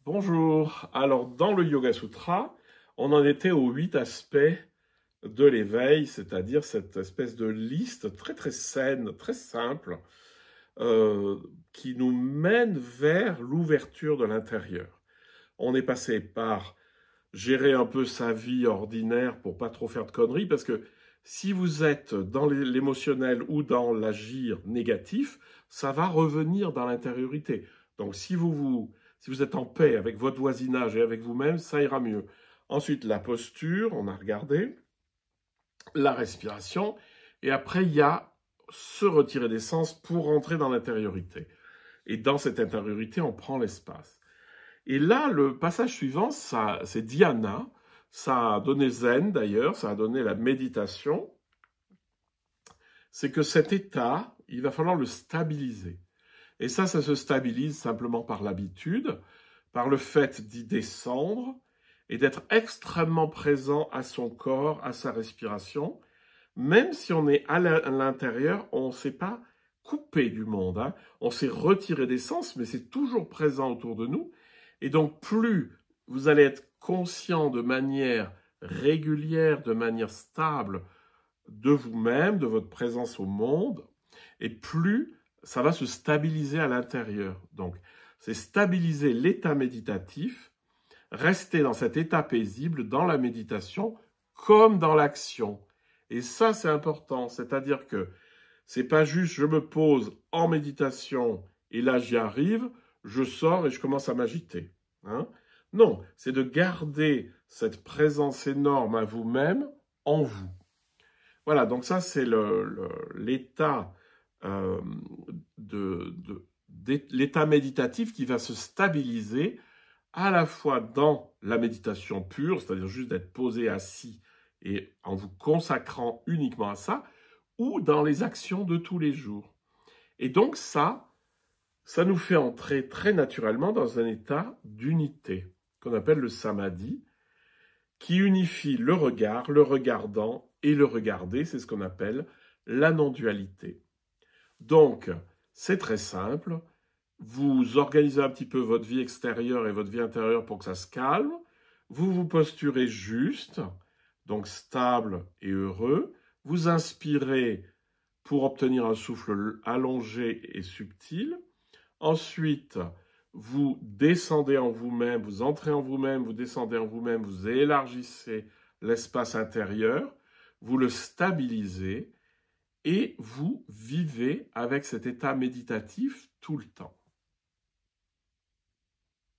Bonjour, alors dans le Yoga Sutra, on en était aux 8 aspects de l'éveil, c'est-à-dire cette espèce de liste très très saine, très simple, euh, qui nous mène vers l'ouverture de l'intérieur. On est passé par gérer un peu sa vie ordinaire pour pas trop faire de conneries, parce que si vous êtes dans l'émotionnel ou dans l'agir négatif, ça va revenir dans l'intériorité. Donc si vous êtes en paix avec votre voisinage et avec vous-même, ça ira mieux. Ensuite, la posture, on a regardé, la respiration, et après, il y a se retirer des sens pour rentrer dans l'intériorité. Et dans cette intériorité, on prend l'espace. Et là, le passage suivant, c'est Dhyana. Ça a donné Zen d'ailleurs, ça a donné la méditation. C'est que cet état, il va falloir le stabiliser. Et ça se stabilise simplement par l'habitude, par le fait d'y descendre et d'être extrêmement présent à son corps, à sa respiration. Même si on est à l'intérieur, on ne s'est pas coupé du monde. Hein. On s'est retiré des sens, mais c'est toujours présent autour de nous. Et donc, plus vous allez être conscient de manière régulière, de manière stable de vous-même, de votre présence au monde, et plus ça va se stabiliser à l'intérieur. Donc, c'est stabiliser l'état méditatif, rester dans cet état paisible, dans la méditation, comme dans l'action. Et ça, c'est important. C'est-à-dire que c'est pas juste je me pose en méditation et là j'y arrive, je sors et je commence à m'agiter. Hein? Non, c'est de garder cette présence énorme à vous-même en vous. Voilà, donc ça c'est l'état euh, l'état méditatif qui va se stabiliser à la fois dans la méditation pure, c'est-à-dire juste d'être posé assis et en vous consacrant uniquement à ça, ou dans les actions de tous les jours. Et donc ça nous fait entrer très naturellement dans un état d'unité, qu'on appelle le samadhi, qui unifie le regard, le regardant et le regardé, c'est ce qu'on appelle la non-dualité. Donc, c'est très simple, vous organisez un petit peu votre vie extérieure et votre vie intérieure pour que ça se calme, vous vous posturez juste, donc stable et heureux, vous inspirez pour obtenir un souffle allongé et subtil. Ensuite, vous descendez en vous-même, vous entrez en vous-même, vous descendez en vous-même, vous élargissez l'espace intérieur, vous le stabilisez et vous vivez avec cet état méditatif tout le temps.